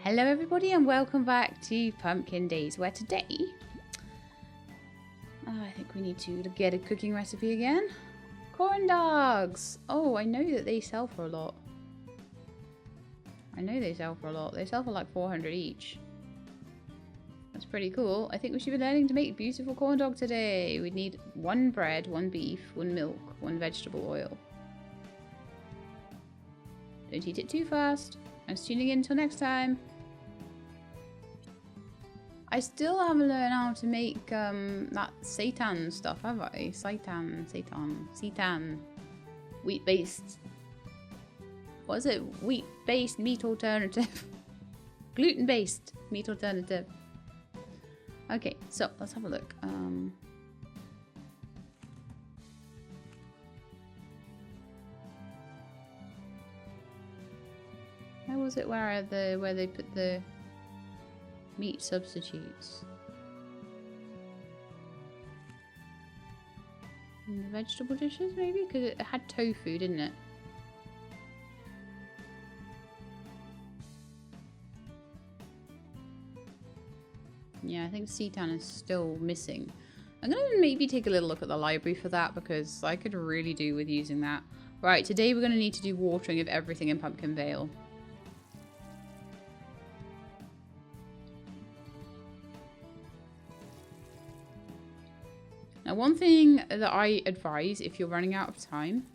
Hello everybody and welcome back to Pumpkin Days, where today I think we need to get a cooking recipe again. Corn dogs! Oh, I know that they sell for a lot. They sell for like 400 each. That's pretty cool. I think we should be learning to make beautiful corn dog today. We'd need 1 bread, 1 beef, 1 milk, 1 vegetable oil. Don't eat it too fast. I'm tuning in until next time. I still haven't learned how to make that seitan stuff, have I? Seitan. Wheat-based. What is it? Wheat-based meat alternative. Gluten-based meat alternative. Okay, so let's have a look. How was it where they put the meat substitutes? In the vegetable dishes, maybe? Because it had tofu, didn't it? Yeah, I think seitan is still missing. I'm going to maybe take a little look at the library for that, because I could really do with using that. Right, today we're going to need to do watering of everything in Pumpkin Vale. Now, one thing that I advise if you're running out of time,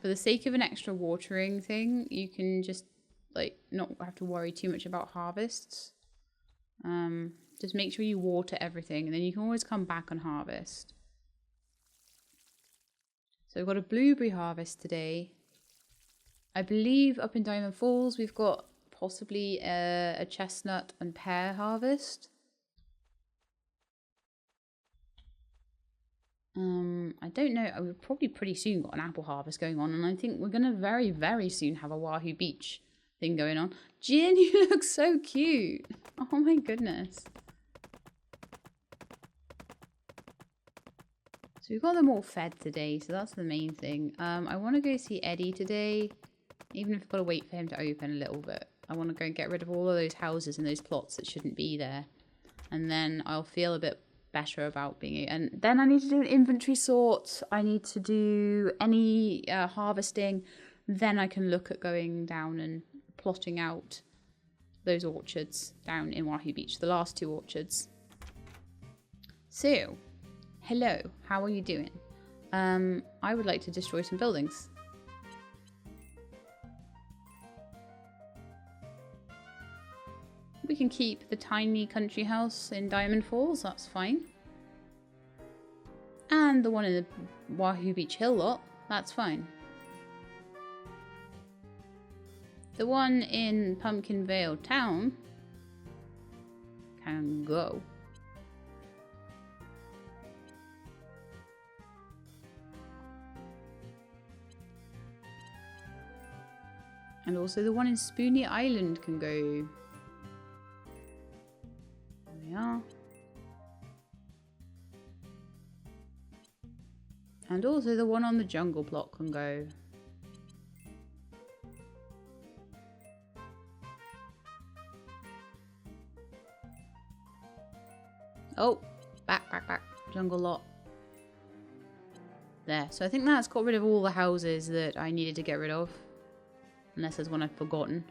for the sake of an extra watering thing, you can just like not have to worry too much about harvests. Just make sure you water everything, and then you can always come back and harvest. So we've got a blueberry harvest today. I believe up in Diamond Falls we've got possibly a chestnut and pear harvest. I don't know. We've probably pretty soon got an apple harvest going on, and I think we're gonna very, very soon have a Wahoo Beach thing going on. Jin, you look so cute. Oh my goodness. So we've got them all fed today, so that's the main thing. I want to go see Eddie today, even if I've got to wait for him to open a little bit. I want to go and get rid of all of those houses and those plots that shouldn't be there, and then I'll feel a bit better about being. And then I need to do an inventory sort. I need to do any harvesting. Then I can look at going down and plotting out those orchards down in Wahoo Beach, the last 2 orchards. So, hello, how are you doing? I would like to destroy some buildings. We can keep the tiny country house in Diamond Falls, that's fine. And the one in the Wahoo Beach Hill lot, that's fine. The one in Pumpkin Vale Town can go. And also the one in Spoony Island can go. Yeah. And also the one on the jungle block can go. Oh, back. Jungle lot. There. So I think that's got rid of all the houses that I needed to get rid of. Unless there's one I've forgotten.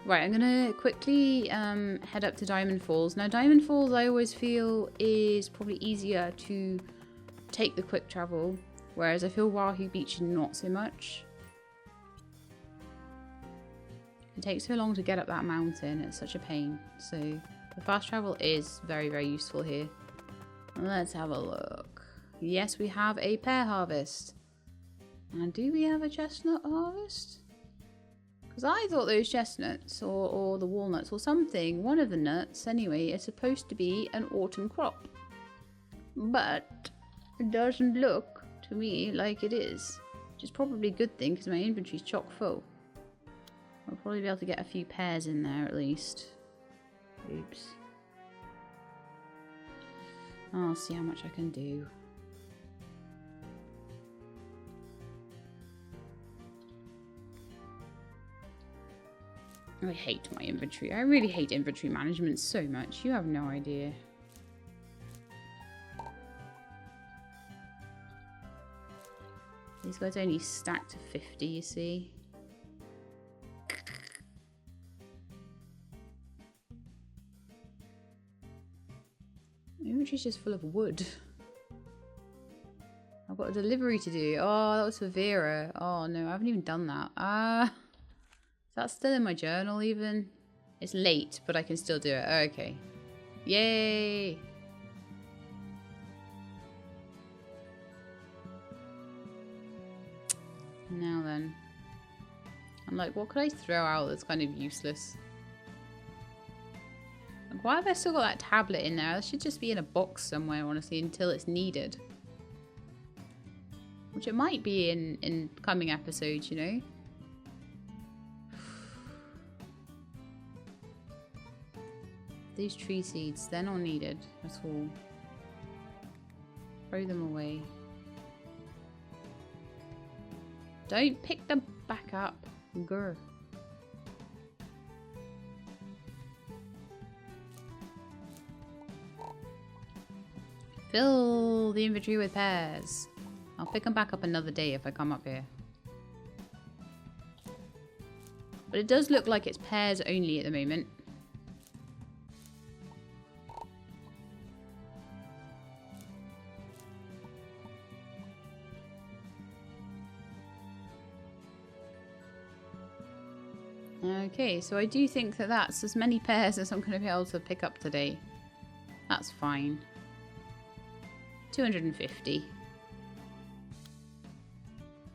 Right, I'm going to quickly head up to Diamond Falls. Now, Diamond Falls, I always feel, is probably easier to take the quick travel, whereas I feel Wahoo Beach not so much. It takes so long to get up that mountain, it's such a pain. So, the fast travel is very, very useful here. Let's have a look. Yes, we have a pear harvest. And do we have a chestnut harvest? Because I thought those chestnuts or the walnuts or something, one of the nuts anyway, is supposed to be an autumn crop. But it doesn't look to me like it is. Which is probably a good thing because my inventory's chock full. I'll probably be able to get a few pears in there at least. Oops. I'll see how much I can do. I hate my inventory. I really hate inventory management so much. You have no idea. These guys only stack to 50, you see. My inventory's just full of wood. I've got a delivery to do. Oh, that was for Vera. Oh no, I haven't even done that. Is that still in my journal even? It's late, but I can still do it. Oh, okay. Yay! Now then. I'm like, what could I throw out that's kind of useless? Like, why have I still got that tablet in there? That should just be in a box somewhere, honestly, until it's needed. Which it might be in coming episodes, you know? These tree seeds, they're not needed at all. Throw them away. Don't pick them back up. Grr. Fill the inventory with pears. I'll pick them back up another day if I come up here. But it does look like it's pears only at the moment. Okay, so I do think that that's as many pears as I'm going to be able to pick up today. That's fine. 250.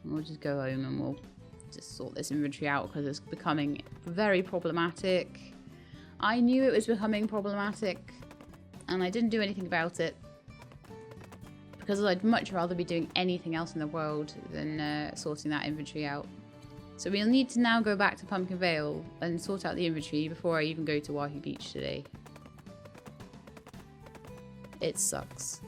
We'll just go home and we'll just sort this inventory out because it's becoming very problematic. I knew it was becoming problematic and I didn't do anything about it because I'd much rather be doing anything else in the world than sorting that inventory out. So we'll need to now go back to Pumpkin Vale and sort out the inventory before I even go to Wahoo Beach today. It sucks.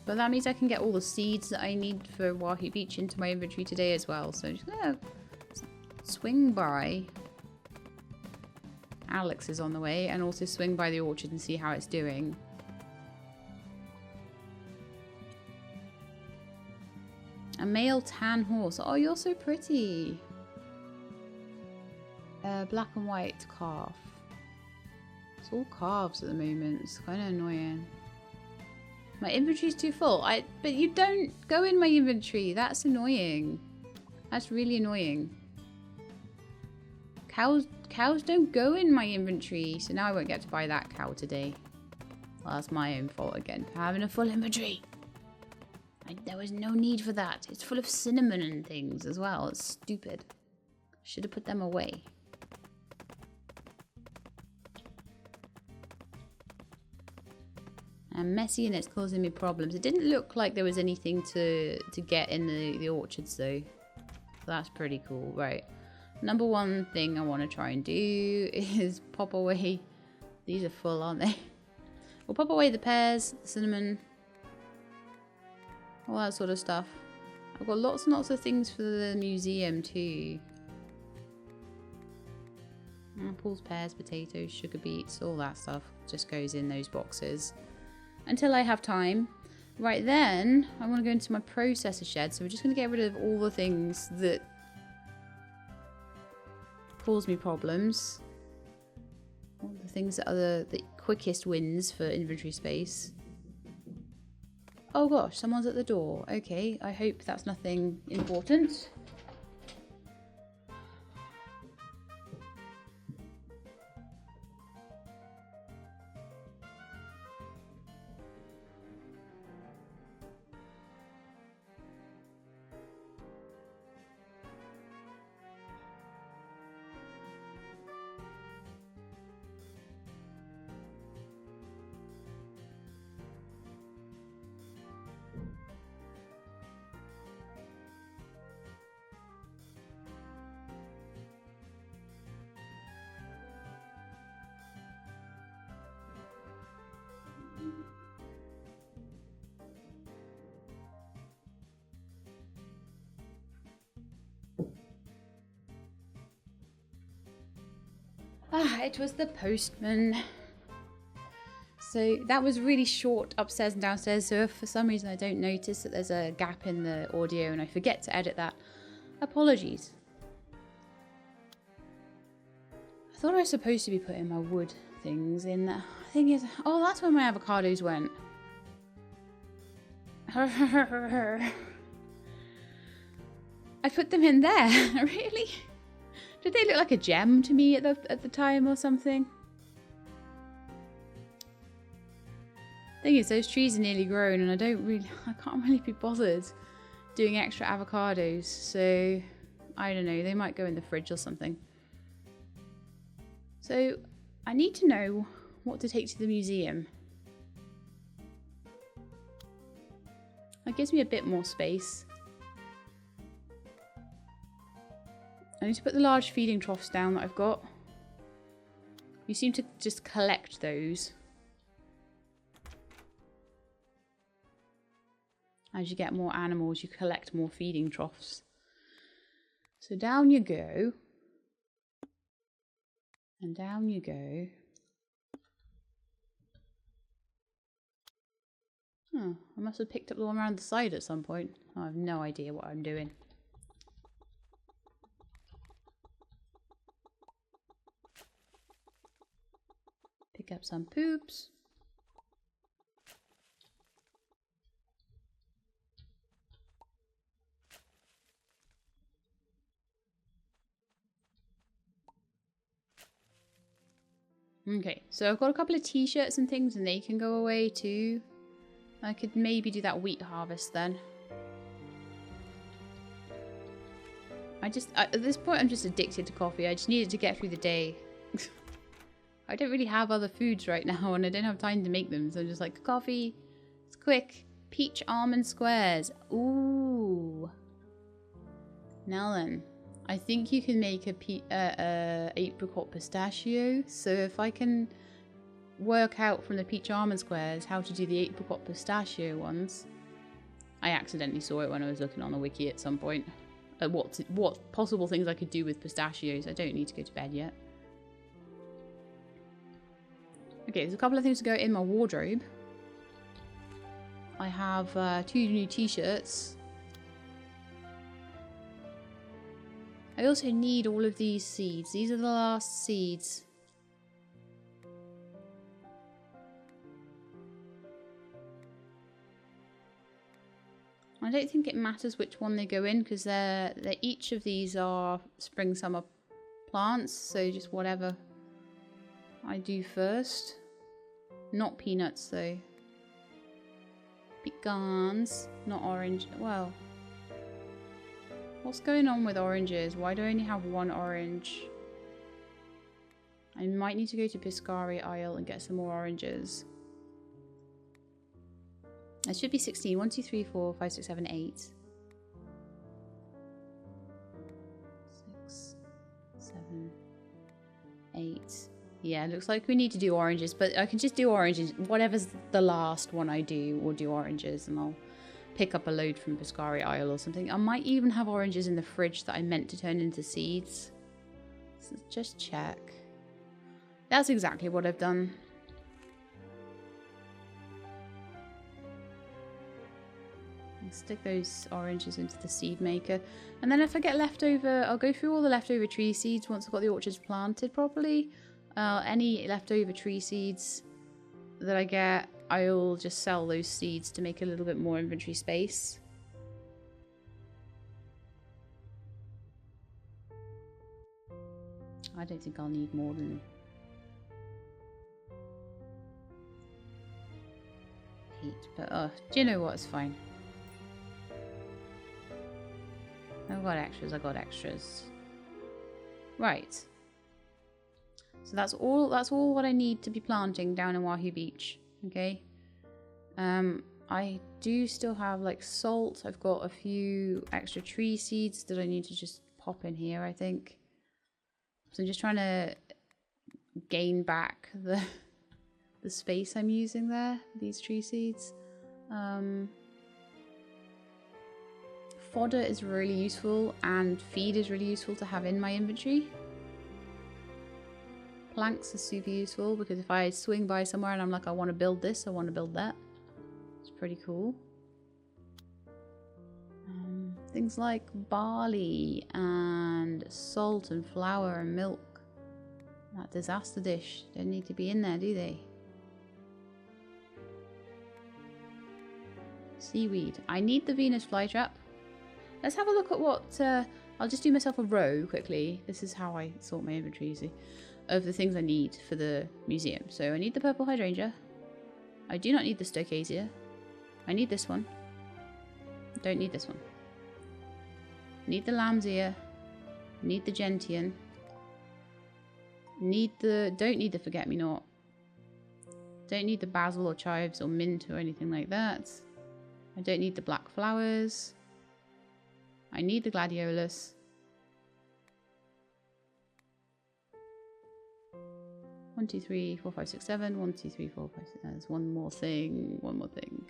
But that means I can get all the seeds that I need for Wahoo Beach into my inventory today as well. So I'm just gonna swing by. Alex is on the way, and also swing by the orchard and see how it's doing. A male tan horse. Oh, you're so pretty. Black and white calf. It's all calves at the moment. It's kind of annoying. My inventory's too full. But you don't go in my inventory. That's annoying. That's really annoying. Cows don't go in my inventory. So now I won't get to buy that cow today. Well, that's my own fault again for having a full inventory. There was no need for that. It's full of cinnamon and things as well. It's stupid. Should have put them away. I'm messy and it's causing me problems. It didn't look like there was anything to get in the orchards though. So that's pretty cool. Right. Number one thing I want to try and do is pop away. These are full, aren't they? We'll pop away the pears, the cinnamon, all that sort of stuff. I've got lots and lots of things for the museum too. Apples, pears, potatoes, sugar beets, all that stuff just goes in those boxes. Until I have time. Right then, I want to go into my processor shed. So we're just going to get rid of all the things that cause me problems. All the things that are the quickest wins for inventory space. Oh gosh, someone's at the door. Okay, I hope that's nothing important. It was the postman. So that was really short upstairs and downstairs. So if for some reason I don't notice that there's a gap in the audio and I forget to edit that, apologies. I thought I was supposed to be putting my wood things in there. Thing is, oh, that's where my avocados went. I put them in there. Really? Did they look like a gem to me at the time or something? Thing is, those trees are nearly grown and I can't really be bothered doing extra avocados. So, I don't know, they might go in the fridge or something. So, I need to know what to take to the museum. That gives me a bit more space. I need to put the large feeding troughs down that I've got. You seem to just collect those. As you get more animals, you collect more feeding troughs. So down you go. And down you go. Oh, I must have picked up the one around the side at some point. Oh, I have no idea what I'm doing. Pick up some poops. Okay, so I've got a couple of t-shirts and things and they can go away too. I could maybe do that wheat harvest then. At this point I'm just addicted to coffee. I just needed to get through the day. I don't really have other foods right now and I don't have time to make them. So I'm just like, coffee, it's quick. Peach almond squares. Ooh. Now then. I think you can make a apricot pistachio. So if I can work out from the peach almond squares how to do the apricot pistachio ones. I accidentally saw it when I was looking on the wiki at some point. At what possible things I could do with pistachios. I don't need to go to bed yet. Okay, there's a couple of things to go in my wardrobe. I have 2 new t-shirts. I also need all of these seeds. These are the last seeds. I don't think it matters which one they go in because they're each of these are spring summer plants, so just whatever I do first. Not peanuts though. Pecans, not orange. Well, what's going on with oranges? Why do I only have 1 orange? I might need to go to Piscari Isle and get some more oranges. It should be 16. 1, 2, 3, 4, 5, 6, 7, 8. 6, 7, 8. Yeah, looks like we need to do oranges, but I can just do oranges. Whatever's the last one I do, we'll do oranges and I'll pick up a load from Piscari Isle or something. I might even have oranges in the fridge that I meant to turn into seeds. So just check. That's exactly what I've done. I'll stick those oranges into the seed maker. And then if I get leftover, I'll go through all the leftover tree seeds once I've got the orchards planted properly. Any leftover tree seeds that I get, I'll just sell those seeds to make a little bit more inventory space. I don't think I'll need more than 8, but do you know what? It's fine. I've got extras. Right. So that's all what I need to be planting down in Wahoo Beach. Okay. I do still have like salt. I've got a few extra tree seeds that I need to just pop in here, I think. So I'm just trying to gain back the space I'm using there, these tree seeds. Fodder is really useful and feed is really useful to have in my inventory. Planks are super useful because if I swing by somewhere and I'm like, I want to build this, I want to build that. It's pretty cool. Things like barley and salt and flour and milk. That disaster dish. Don't need to be in there, do they? Seaweed. I need the Venus flytrap. Let's have a look at what... I'll just do myself a row quickly. This is how I sort my inventory, you see, of the things I need for the museum. So I need the purple hydrangea. I do not need the stocasia. I need this one. Don't need this one. Need the lamb's ear. Need the gentian. Don't need the forget-me-not. Don't need the basil or chives or mint or anything like that. I don't need the black flowers. I need the gladiolus. 1, 2, 3, 4, 5, 6, 7. 1, 2, 3, 4, 5, 6. There's one more thing. One more thing.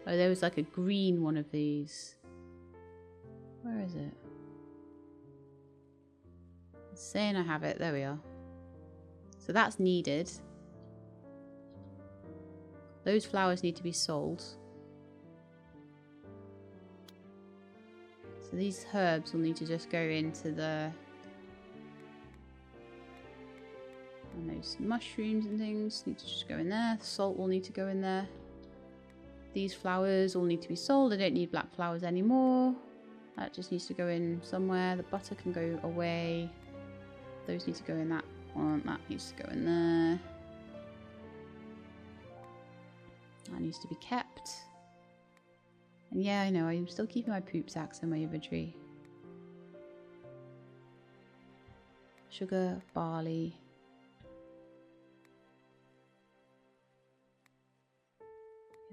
Oh, there was like a green one of these. Where is it? It's saying I have it. There we are. So that's needed. Those flowers need to be sold. So these herbs will need to just go into the... And those mushrooms and things need to just go in there. Salt will need to go in there. These flowers all need to be sold. I don't need black flowers anymore. That just needs to go in somewhere. The butter can go away. Those need to go in that one. That needs to go in there. That needs to be kept. And yeah, I know, I'm still keeping my poop sacks in my inventory. Sugar, barley.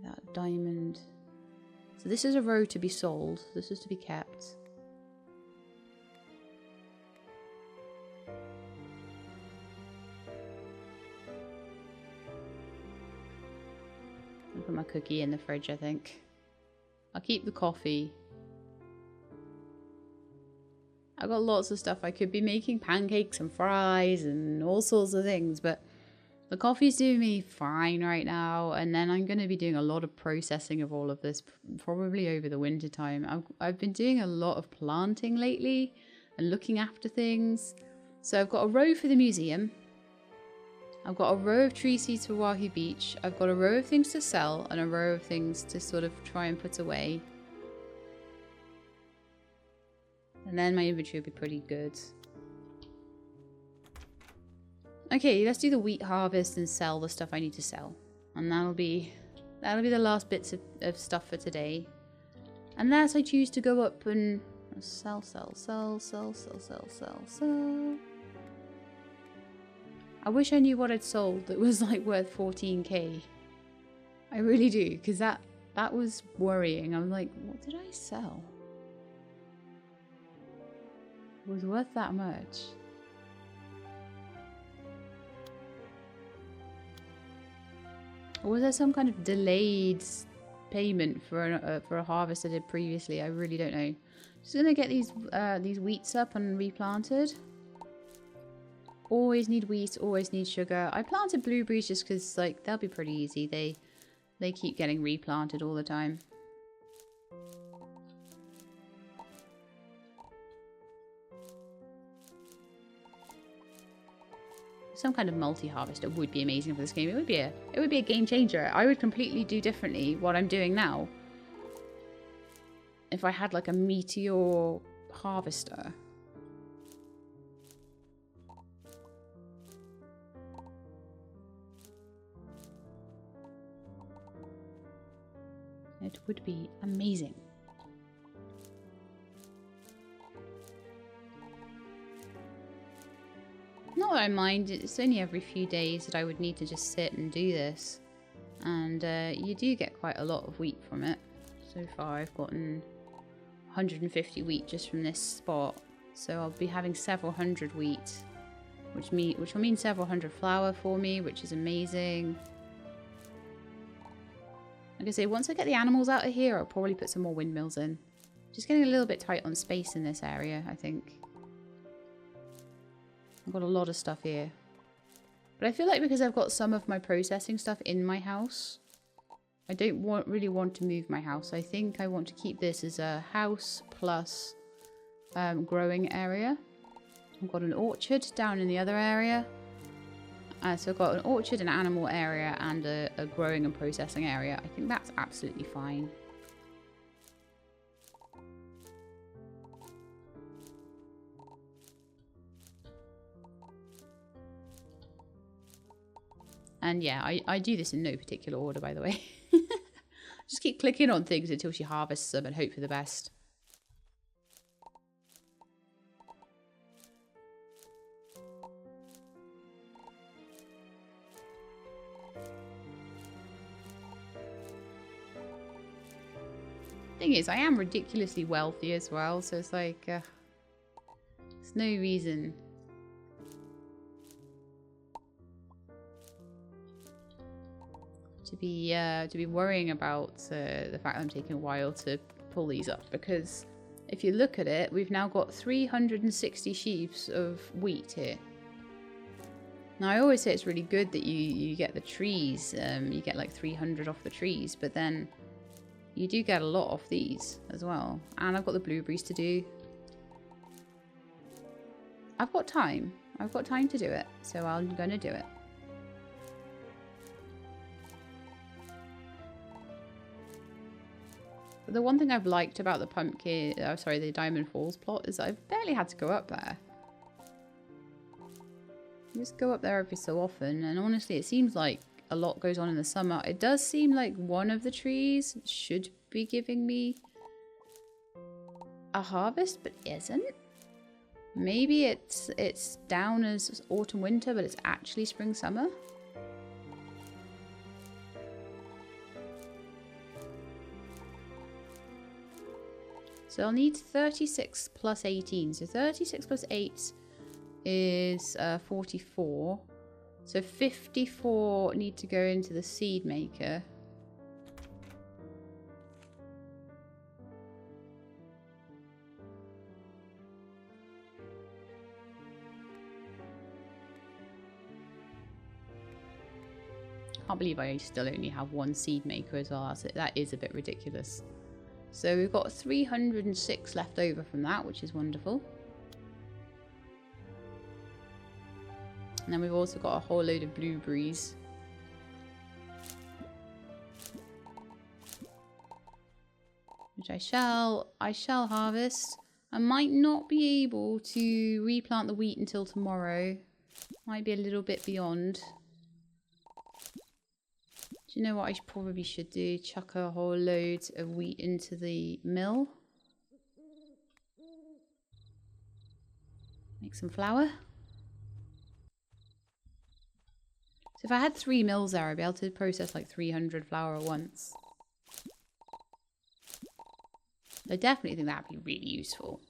That diamond. So this is a row to be sold. This is to be kept. I'll put my cookie in the fridge, I think. I'll keep the coffee. I've got lots of stuff. I could be making pancakes and fries and all sorts of things, but the coffee's doing me fine right now, and then I'm going to be doing a lot of processing of all of this probably over the winter time. I've been doing a lot of planting lately and looking after things. So I've got a row for the museum. I've got a row of tree seeds for Wahoo Beach. I've got a row of things to sell and a row of things to sort of try and put away. And then my inventory will be pretty good. Okay, let's do the wheat harvest and sell the stuff I need to sell. And that'll be the last bits of stuff for today. Unless I choose to go up and sell. I wish I knew what I'd sold that was like worth 14k. I really do, because that was worrying. I was like, what did I sell? It was worth that much. Or was there some kind of delayed payment for a harvest I did previously? I really don't know. Just gonna get these wheats up and replanted. Always need wheat, always need sugar. I planted blueberries just because like they'll be pretty easy. They keep getting replanted all the time. Some kind of multi-harvester would be amazing for this game. It would be a game changer. I would completely do differently what I'm doing now if I had like a meteor harvester. It would be amazing. Not that I mind, it's only every few days that I would need to just sit and do this. And you do get quite a lot of wheat from it. So far I've gotten 150 wheat just from this spot. So I'll be having several hundred wheat, which will mean several hundred flour for me, which is amazing. Like I say, once I get the animals out of here, I'll probably put some more windmills in. Just getting a little bit tight on space in this area, I think. I've got a lot of stuff here. But I feel like because I've got some of my processing stuff in my house, I don't really want to move my house. I think I want to keep this as a house plus growing area. I've got an orchard down in the other area. So I've got an orchard, an animal area, and a growing and processing area. I think that's absolutely fine. And yeah, I do this in no particular order, by the way. Just keep clicking on things until she harvests them and hope for the best. Thing is, I am ridiculously wealthy as well, so it's like there's no reason to be worrying about the fact that I'm taking a while to pull these up, because if you look at it, we've now got 360 sheaves of wheat here. Now I always say it's really good that you get the trees, you get like 300 off the trees, but then you do get a lot off these as well. And I've got the blueberries to do. I've got time. I've got time to do it. So I'm going to do it. But the one thing I've liked about the pumpkin, the Diamond Falls plot is that I've barely had to go up there. I just go up there every so often. And honestly, it seems like a lot goes on in the summer. It does seem like one of the trees should be giving me a harvest, but isn't. Maybe it's down as autumn winter, but it's actually spring summer. So I'll need 36 plus 18. So 36 plus 8 is 44. So 54 need to go into the seed maker. Can't believe I still only have one seed maker as well. That is a bit ridiculous. So we've got 306 left over from that, which is wonderful. And then we've also got a whole load of blueberries. Which I shall harvest. I might not be able to replant the wheat until tomorrow. Might be a little bit beyond. Do you know what I probably should do? Chuck a whole load of wheat into the mill. Make some flour. So if I had 3 mills there, I'd be able to process like 300 flour at once. I definitely think that'd be really useful.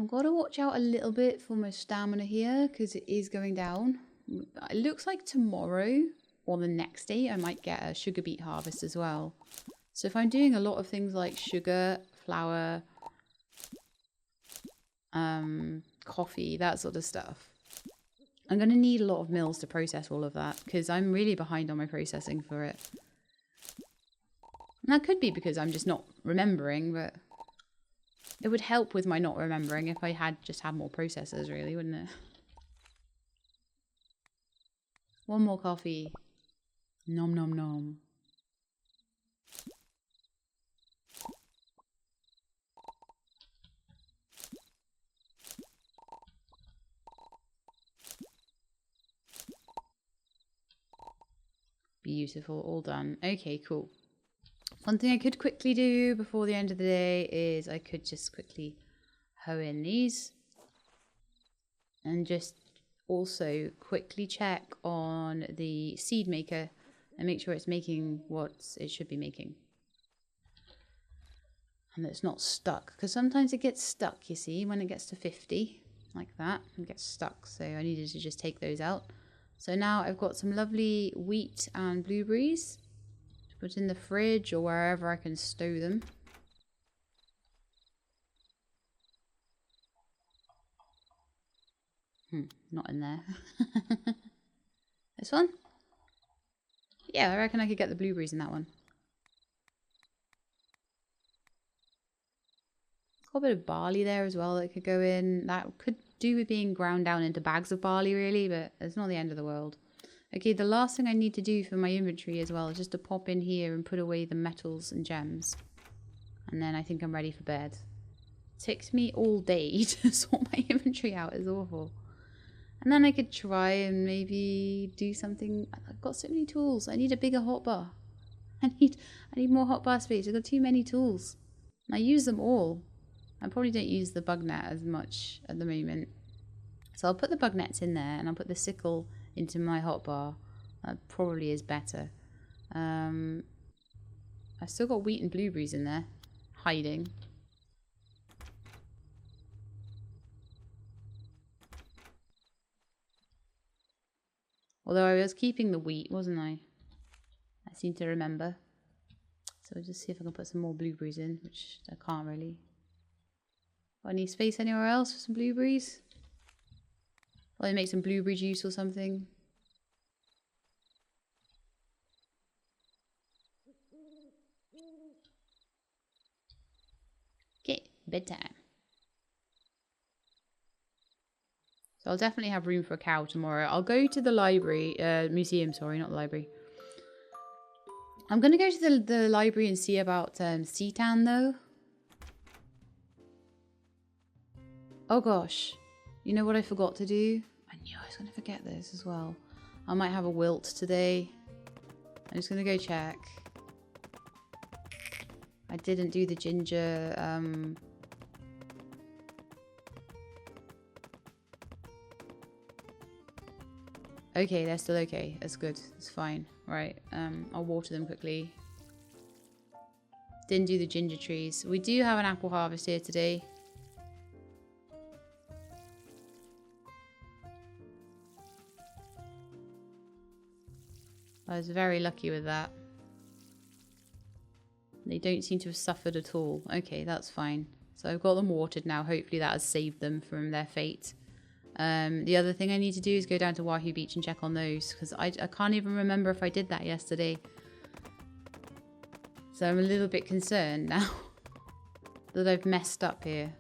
Got to watch out a little bit for my stamina here because it is going down. It looks like tomorrow or the next day I might get a sugar beet harvest as well. So if I'm doing a lot of things like sugar, flour, coffee, that sort of stuff, I'm going to need a lot of mills to process all of that because I'm really behind on my processing for it. And that could be because I'm just not remembering, but it would help with my not remembering if I had just had more processors, really, wouldn't it? One more coffee. Nom nom nom. Beautiful, all done. Okay, cool. One thing I could quickly do before the end of the day is I could just quickly hoe in these and just also quickly check on the seed maker and make sure it's making what it should be making and that it's not stuck, because sometimes it gets stuck, you see, when it gets to 50 like that, it gets stuck. So I needed to just take those out. So now I've got some lovely wheat and blueberries to put in the fridge or wherever I can stow them. Not in there. This one? Yeah, I reckon I could get the blueberries in that one. Got a bit of barley there as well that could go in. That could do with being ground down into bags of barley really, but it's not the end of the world. Okay, the last thing I need to do for my inventory as well is just to pop in here and put away the metals and gems. And then I think I'm ready for bed. It takes me all day to sort my inventory out. It's awful. And then I could try and maybe do something. I've got so many tools. I need a bigger hotbar. I need more hotbar space. I've got too many tools. I use them all. I probably don't use the bug net as much at the moment. So I'll put the bug nets in there and I'll put the sickle into my hotbar. That probably is better. I've still got wheat and blueberries in there, hiding. Although I was keeping the wheat, wasn't I? I seem to remember. So I'll just see if I can put some more blueberries in, which I can't really. Got any space anywhere else for some blueberries? Or I make some blueberry juice or something. Okay, bedtime. So I'll definitely have room for a cow tomorrow. I'll go to the library, museum, sorry, not the library. I'm going to go to the library and see about Citan though. Oh gosh, you know what I forgot to do? I knew I was going to forget this as well. I might have a wilt today. I'm just going to go check. I didn't do the ginger. Okay, they're still okay. That's good. It's fine. Right. I'll water them quickly. Didn't do the ginger trees. We do have an apple harvest here today. I was very lucky with that. They don't seem to have suffered at all. Okay, that's fine. So I've got them watered now. Hopefully that has saved them from their fate. The other thing I need to do is go down to Wahoo Beach and check on those. Because I can't even remember if I did that yesterday. So I'm a little bit concerned now. That I've messed up here.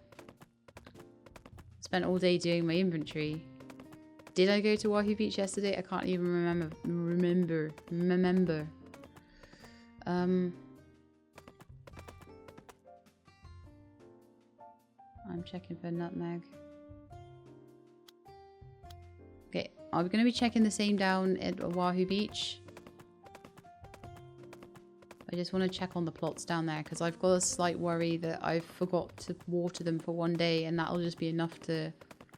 Spent all day doing my inventory. Did I go to Wahoo Beach yesterday? I can't even remember. I'm checking for nutmeg. Okay, are we going to be checking the same down at Wahoo Beach? I just want to check on the plots down there because I've got a slight worry that I forgot to water them for one day and that'll just be enough to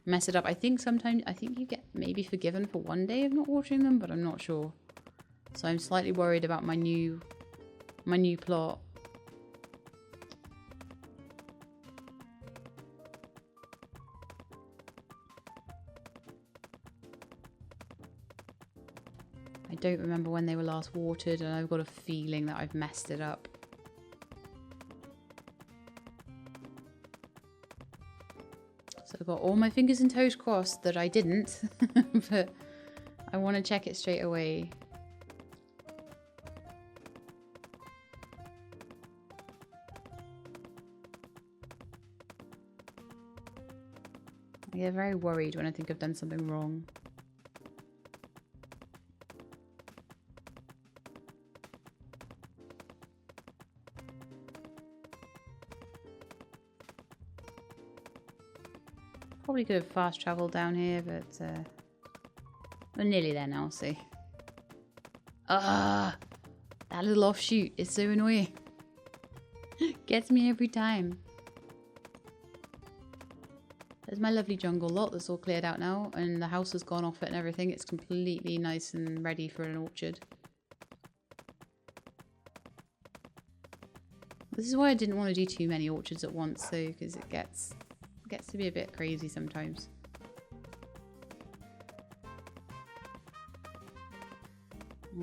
mess it up. I think sometimes, you get maybe forgiven for one day of not watering them, but I'm not sure. So I'm slightly worried about my new plot. I don't remember when they were last watered and I've got a feeling that I've messed it up. So I've got all my fingers and toes crossed that I didn't, but I want to check it straight away. I get very worried when I think I've done something wrong. Probably could have fast traveled down here, but we're nearly there now, see. That little offshoot is so annoying. Gets me every time. There's my lovely jungle lot that's all cleared out now, and the house has gone off it and everything. It's completely nice and ready for an orchard. This is why I didn't want to do too many orchards at once, though, because it gets to be a bit crazy sometimes.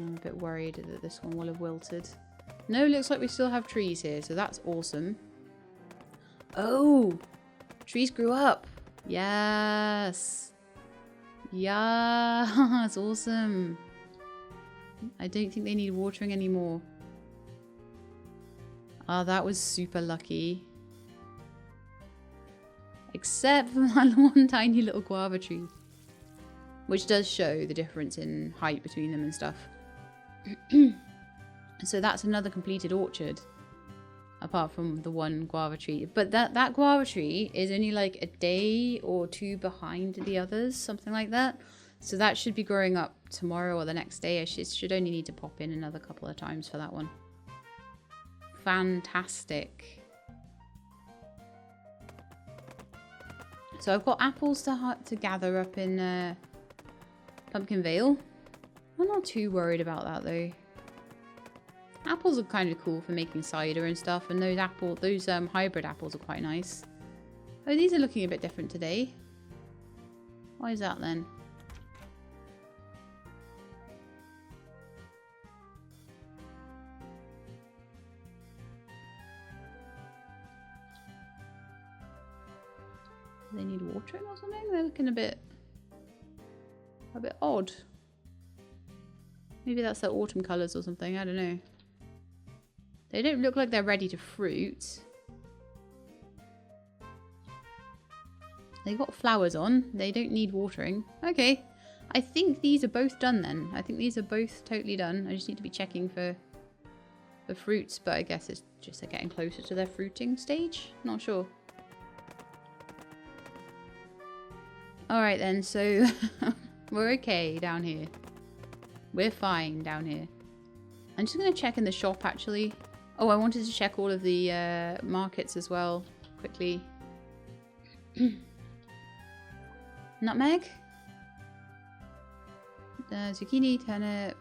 I'm a bit worried that this one will have wilted. No, looks like we still have trees here, so that's awesome. Oh! Trees grew up! Yes! Yeah, it's awesome. I don't think they need watering anymore. Oh, that was super lucky. Except for that one tiny little guava tree. Which does show the difference in height between them and stuff. So that's another completed orchard. Apart from the one guava tree. But that guava tree is only like a day or two behind the others. Something like that. So that should be growing up tomorrow or the next day. I should only need to pop in another couple of times for that one. Fantastic. So I've got apples to gather up in Pumpkin Vale. I'm not too worried about that though. Apples are kind of cool for making cider and stuff, and those hybrid apples are quite nice. Oh, these are looking a bit different today. Why is that then? Do they need watering or something? They're looking a bit odd. Maybe that's their autumn colours or something, I don't know. They don't look like they're ready to fruit. They got flowers on. They don't need watering. Okay. I think these are both done then. I think these are both totally done. I just need to be checking for the fruits, but I guess it's just they're getting closer to their fruiting stage. Not sure. Alright then, so we're okay down here. We're fine down here. I'm just going to check in the shop actually. Oh, I wanted to check all of the markets as well, quickly. Nutmeg. Zucchini, turnip,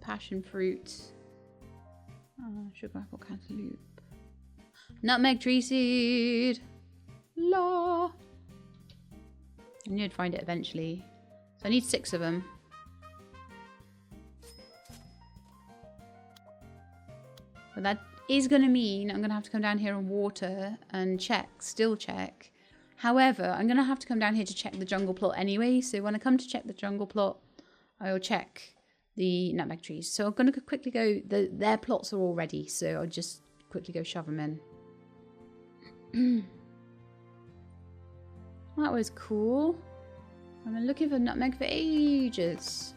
passion fruit. Sugar apple, cantaloupe. Nutmeg tree seed. La. I knew I'd find it eventually. So I need 6 of them. But that is going to mean I'm going to have to come down here and water and still check. However, I'm going to have to come down here to check the jungle plot anyway. So when I come to check the jungle plot, I will check the nutmeg trees. So I'm going to quickly go, their plots are all ready. So I'll just quickly go shove them in. That was cool. I've been looking for nutmeg for ages.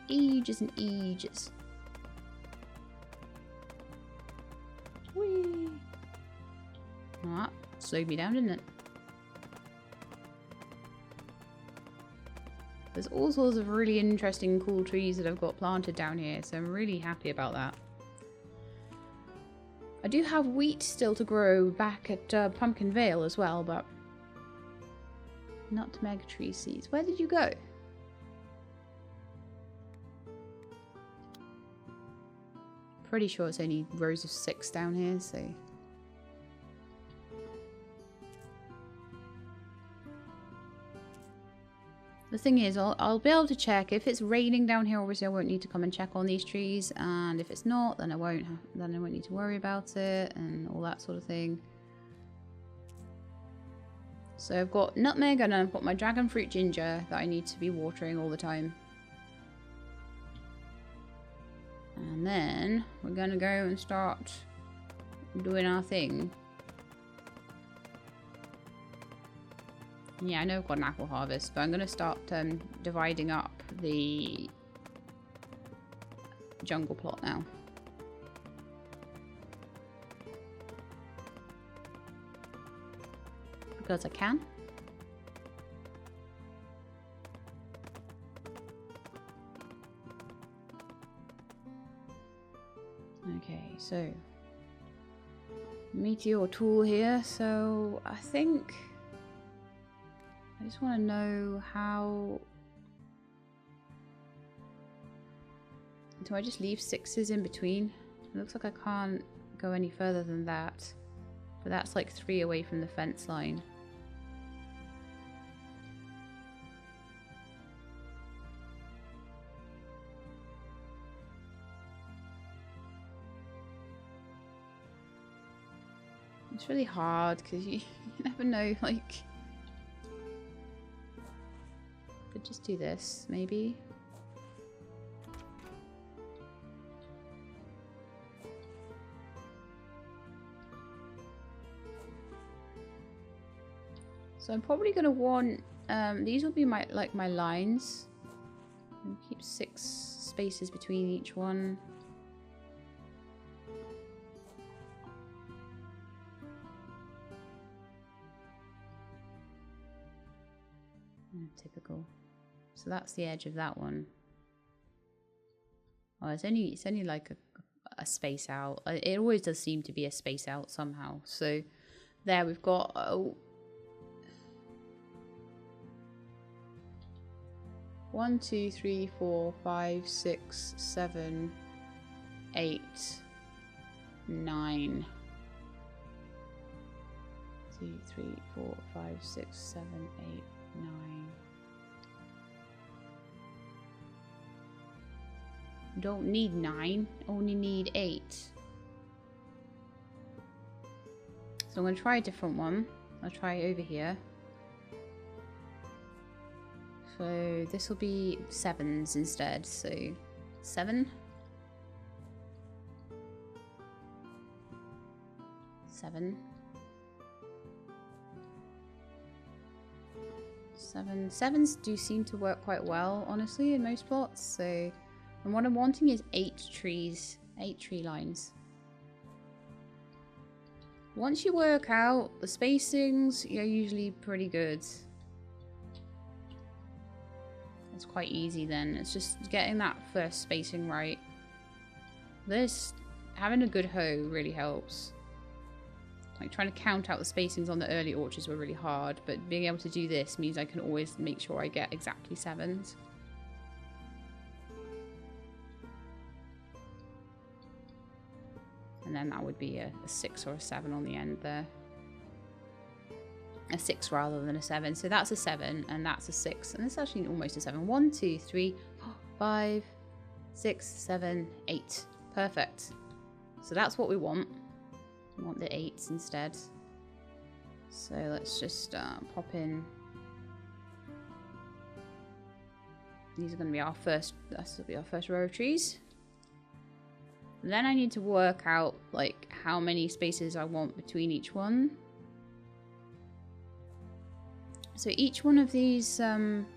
Ages and ages. Whee! Oh, that slowed me down, didn't it? There's all sorts of really interesting, cool trees that I've got planted down here, so I'm really happy about that. I do have wheat still to grow back at Pumpkin Vale as well, but... Nutmeg tree seeds. Where did you go? Pretty sure it's only rows of 6 down here, so... The thing is, I'll be able to check. If it's raining down here, obviously I won't need to come and check on these trees. And if it's not, then I won't need to worry about it and all that sort of thing. So I've got nutmeg and I've got my dragon fruit ginger that I need to be watering all the time. And then we're going to go and start doing our thing. Yeah, I know I've got an apple harvest, but I'm going to start dividing up the jungle plot now. Because I can. Okay, so meteor tool here. So I think I just want to know how. Do I just leave 6s in between? It looks like I can't go any further than that. But that's like 3 away from the fence line. It's really hard because you never know, like... Could just do this, maybe. So I'm probably going to want... these will be my my lines. And keep 6 spaces between each one. Typical. So that's the edge of that one. Oh, it's only like a space out. It always does seem to be a space out somehow. So there we've got 1, 2, 3, 4, 5, 6, 7, 8, 9. 2, 3, 4, 5, 6, 7, 8, 9. Don't need 9, only need 8. So I'm going to try a different one. I'll try over here. So this will be 7s instead. So 7. 7. 7. 7s do seem to work quite well, honestly, in most plots. So, and what I'm wanting is 8 trees, 8 tree lines. Once you work out the spacings, you're usually pretty good. It's quite easy then. It's just getting that first spacing right. Having a good hoe really helps. Like trying to count out the spacings on the early orchards were really hard, but being able to do this means I can always make sure I get exactly 7s. And then that would be a 6 or a 7 on the end there. A 6 rather than a 7. So that's a 7 and that's a 6. And it's actually almost a 7. 1, 2, 3, 4, 5, 6, 7, 8. Perfect. So that's what we want. We want the 8s instead. So let's just pop in. These are going to be our first. This will be our first row of trees. And then I need to work out like how many spaces I want between each one. So each one of these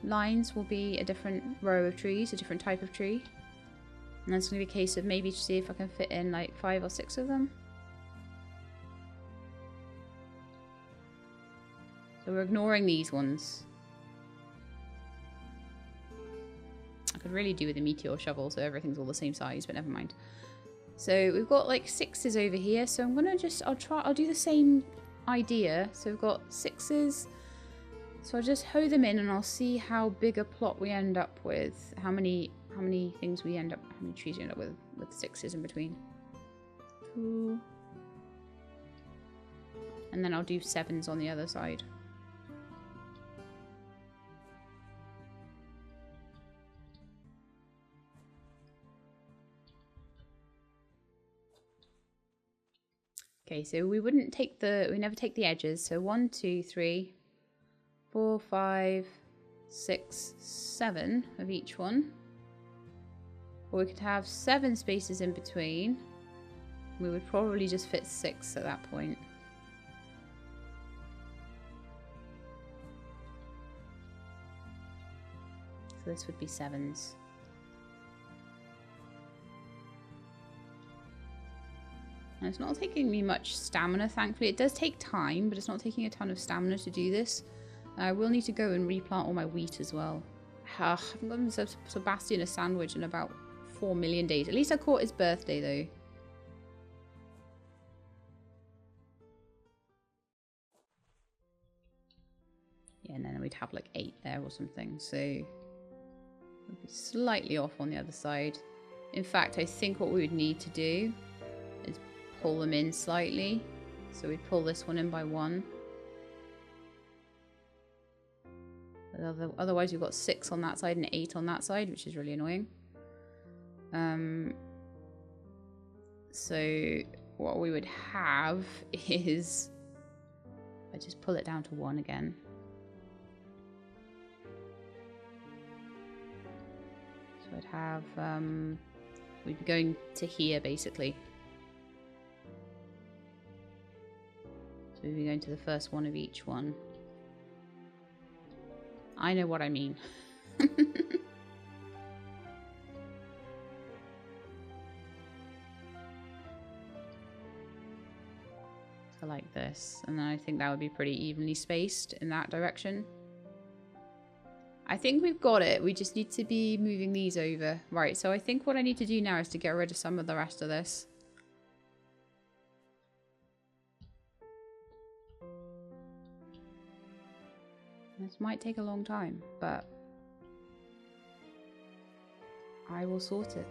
lines will be a different row of trees, a different type of tree. And that's going to be a case of maybe to see if I can fit in like 5 or 6 of them. So we're ignoring these ones. I could really do with a meteor shovel so everything's all the same size, but never mind. So we've got like 6s over here. So I'm gonna I'll do the same idea. So we've got 6s. So I'll just hoe them in and I'll see how big a plot we end up with. How many trees we end up with 6s in between. 2. And then I'll do 7s on the other side. Okay, so we never take the edges. So 1, 2, 3, 4, 5, 6, 7 of each one. Or we could have 7 spaces in between. We would probably just fit 6 at that point. So this would be 7s. And it's not taking me much stamina, thankfully. It does take time, but it's not taking a ton of stamina to do this. I will need to go and replant all my wheat as well. I haven't gotten Sebastian a sandwich in about 4 million days. At least I caught his birthday, though. Yeah, and then we'd have like 8 there or something. So we'd be slightly off on the other side. In fact, I think what we would need to do is pull them in slightly. So we'd pull this one in by 1. Otherwise we've got 6 on that side and 8 on that side, which is really annoying. So what we would have is... I just pull it down to 1 again. So I'd have... we'd be going to here, basically. So we'd be going to the first one of each one. I know what I mean. So like this. And then I think that would be pretty evenly spaced in that direction. I think we've got it. We just need to be moving these over. Right, so I think what I need to do now is to get rid of some of the rest of this. This might take a long time, but I will sort it.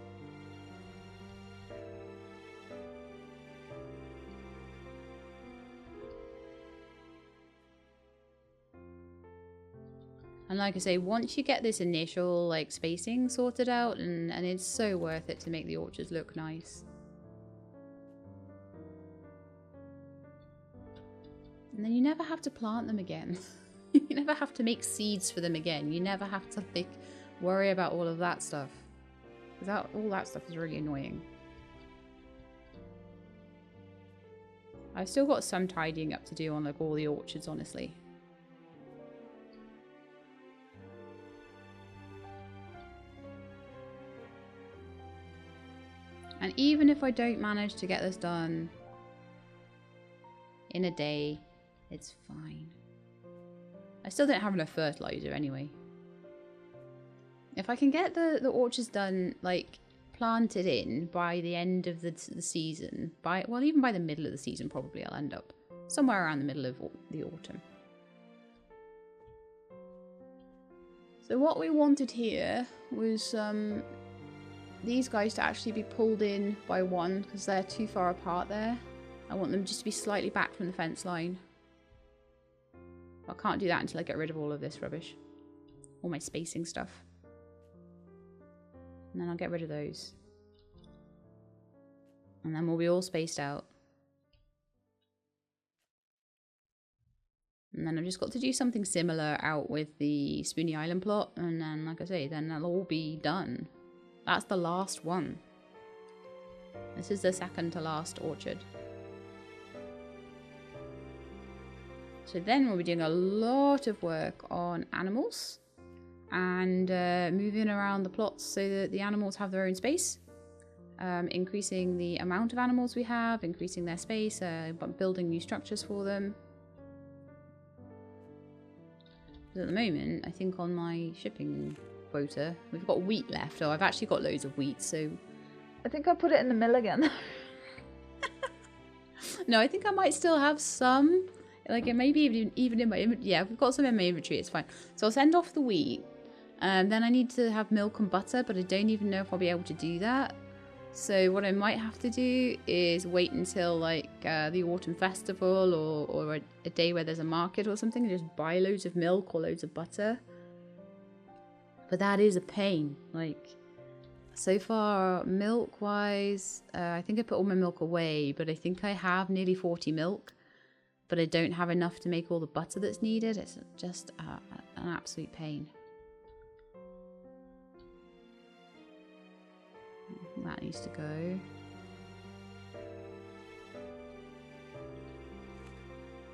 And like I say, once you get this initial like spacing sorted out, and it's so worth it to make the orchards look nice. And then you never have to plant them again. You never have to make seeds for them again. You never have to like worry about all of that stuff. Because all that stuff is really annoying. I've still got some tidying up to do on like all the orchards, honestly. And even if I don't manage to get this done in a day, it's fine. I still don't have enough fertilizer anyway. If I can get the orchards done, like planted in by the end of the season, well, even by the middle of the season probably I'll end up somewhere around the middle of the autumn. So what we wanted here was these guys to actually be pulled in by 1 because they're too far apart there. I want them just to be slightly back from the fence line. I can't do that until I get rid of all of this rubbish. All my spacing stuff. And then I'll get rid of those. And then we'll be all spaced out. And then I've just got to do something similar out with the Spoony Island plot. And then, like I say, then that'll all be done. That's the last one. This is the second to last orchard. So then we'll be doing a lot of work on animals and moving around the plots so that the animals have their own space. Increasing the amount of animals we have, increasing their space, building new structures for them. But at the moment, I think on my shipping quota, we've got wheat left. Oh, I've actually got loads of wheat, so I think I'll put it in the mill again. No, I think I might still have some. Like, it may be even in my inventory. Yeah, we've got some in my inventory, it's fine. So I'll send off the wheat. Then I need to have milk and butter, but I don't even know if I'll be able to do that. So what I might have to do is wait until, like, the autumn festival or a day where there's a market or something and just buy loads of milk or loads of butter. But that is a pain. Like, so far, milk-wise, I think I put all my milk away, but I think I have nearly 40 milk. But I don't have enough to make all the butter that's needed. It's just an absolute pain. That needs to go.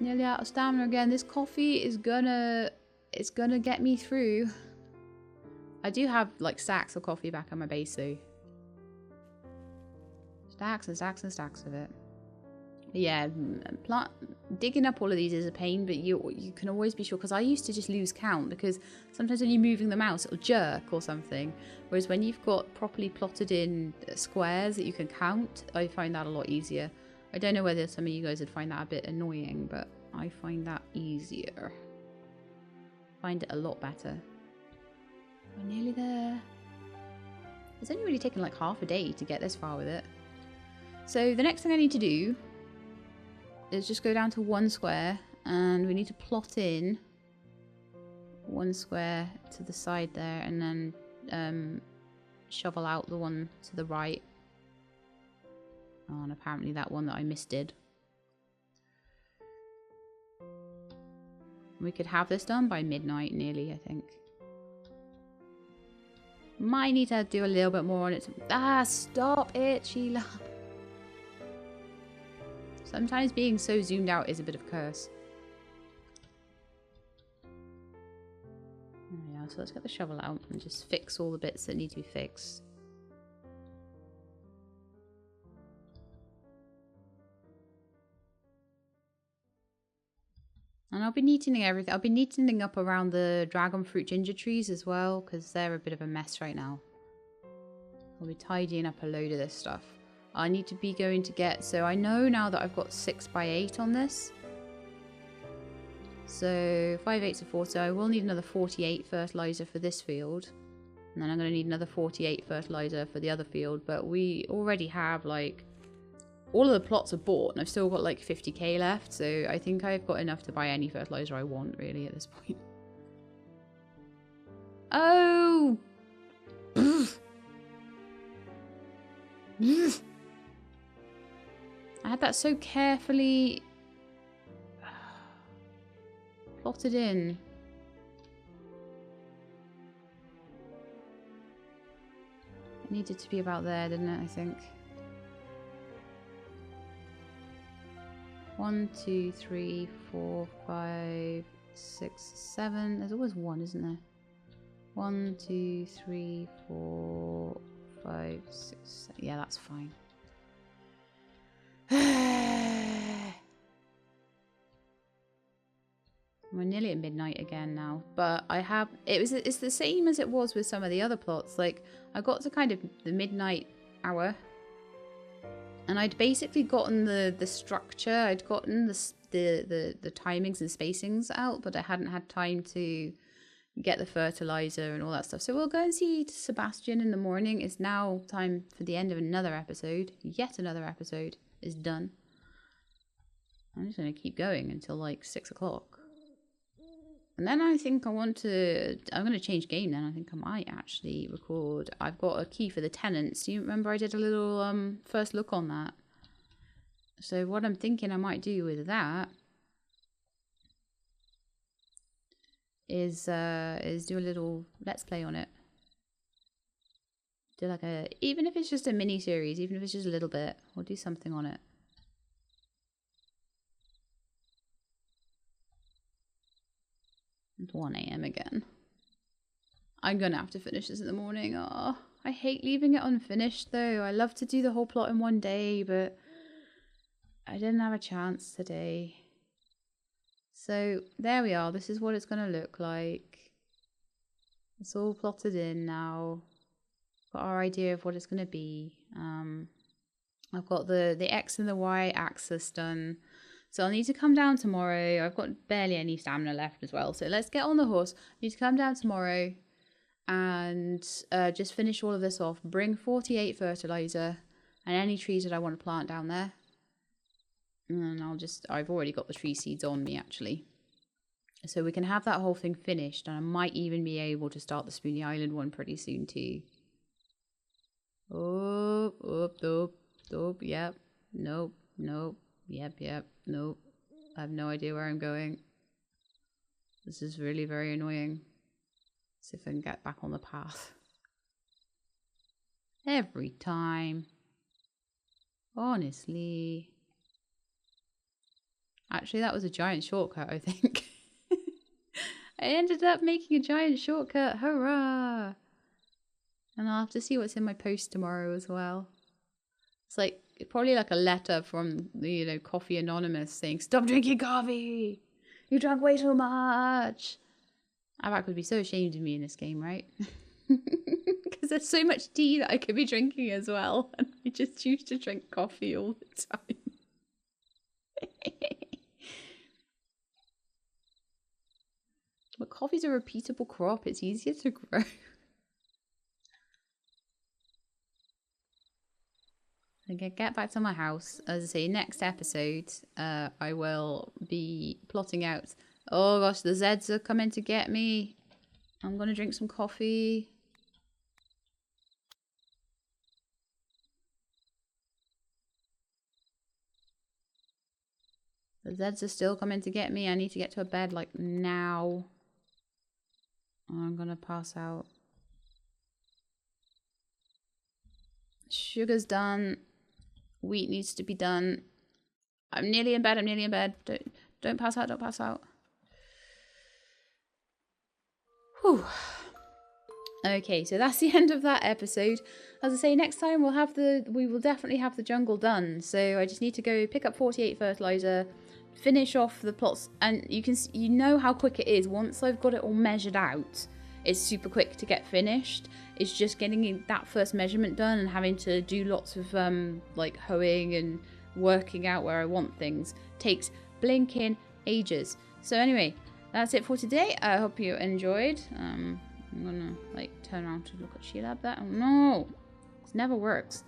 Nearly out of stamina again. This coffee is gonna get me through. I do have like stacks of coffee back on my base though. Stacks and stacks and stacks of it. Yeah, digging up all of these is a pain, but you can always be sure, because I used to just lose count, because sometimes when you're moving the mouse it'll jerk or something, whereas when you've got properly plotted in squares that you can count, I find that a lot easier. I don't know whether some of you guys would find that a bit annoying, but I find that easier. Find it a lot better. We're nearly there. It's only really taken like half a day to get this far with it. So the next thing I need to do is just go down to 1 square, and we need to plot in 1 square to the side there, and then shovel out the one to the right. Oh, and apparently that one that I missed did. We could have this done by midnight nearly, I think. Might need to do a little bit more on it. Ah, stop it, Sheila. Sometimes being so zoomed out is a bit of a curse. There we are. So let's get the shovel out and just fix all the bits that need to be fixed. And I'll be neatening everything. I'll be neatening up around the dragon fruit ginger trees as well, because they're a bit of a mess right now. I'll be tidying up a load of this stuff. I need to be going to get... So I know now that I've got 6x8 on this. So 5 8s are 4. So I will need another 48 fertilizer for this field. And then I'm going to need another 48 fertilizer for the other field. But we already have like... All of the plots are bought, and I've still got like 50k left, so I think I've got enough to buy any fertilizer I want, really, at this point. Oh! I had that so carefully plotted in. It needed to be about there, didn't it, I think? 1, 2, 3, 4, 5, 6, 7. There's always one, isn't there? 1, 2, 3, 4, 5, 6, 7. Yeah, that's fine. We're nearly at midnight again now, but I have it's the same as it was with some of the other plots. Like I got to kind of the midnight hour. And I'd basically gotten the structure, I'd gotten the timings and spacings out, but I hadn't had time to get the fertilizer and all that stuff. So we'll go and see Sebastian in the morning. It's now time for the end of another episode. Yet another episode is done. I'm just going to keep going until like 6 o'clock. And then I think I'm going to change game then. I think I might actually record. I've got a key for the tenants. Do you remember I did a little first look on that? So what I'm thinking I might do with that is do a little let's play on it. Do like even if it's just a mini series, even if it's just a little bit, we'll do something on it. It's 1 AM again. I'm gonna have to finish this in the morning. Oh, I hate leaving it unfinished though. I love to do the whole plot in one day, but I didn't have a chance today. So there we are. This is what it's gonna look like. It's all plotted in now. Got our idea of what it's gonna be. I've got the X and the Y axis done. So I'll need to come down tomorrow. I've got barely any stamina left as well. So let's get on the horse. I need to come down tomorrow and just finish all of this off. Bring 48 fertilizer and any trees that I want to plant down there. And I've already got the tree seeds on me actually. So we can have that whole thing finished. And I might even be able to start the Spoony Island one pretty soon too. Yep. Nope. Yep. Nope. I have no idea where I'm going. This is really very annoying. See if I can get back on the path. Every time. Honestly. Actually, that was a giant shortcut, I think. I ended up making a giant shortcut. Hurrah! And I'll have to see what's in my post tomorrow as well. It's like probably like a letter from the Coffee Anonymous saying, "Stop drinking coffee! You drank way too much." Avak would be so ashamed of me in this game, right? Because there's so much tea that I could be drinking as well, and I just choose to drink coffee all the time. But coffee's a repeatable crop. It's easier to grow. Okay, get back to my house. As I say, next episode, I will be plotting out. Oh gosh, the Zeds are coming to get me. I'm gonna drink some coffee. Zeds are still coming to get me. I need to get to a bed like now. I'm gonna pass out. Sugar's done. Wheat needs to be done. I'm nearly in bed. I'm nearly in bed. Don't pass out. Don't pass out. Whew. Okay, so that's the end of that episode. As I say, next time we will definitely have the jungle done. So I just need to go pick up 48 fertilizer, finish off the plots, and you know how quick it is. Once I've got it all measured out, it's super quick to get finished. It's just getting that first measurement done and having to do lots of like hoeing and working out where I want things. Takes blinking ages. So anyway, that's it for today. I hope you enjoyed. I'm gonna like turn around to look at Sheila there. Oh no, it never works.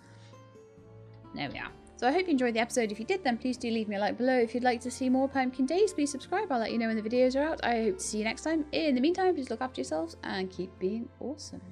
There we are. So I hope you enjoyed the episode. If you did, then please do leave me a like below. If you'd like to see more Pumpkin Days, please subscribe. I'll let you know when the videos are out. I hope to see you next time. In the meantime, please look after yourselves and keep being awesome.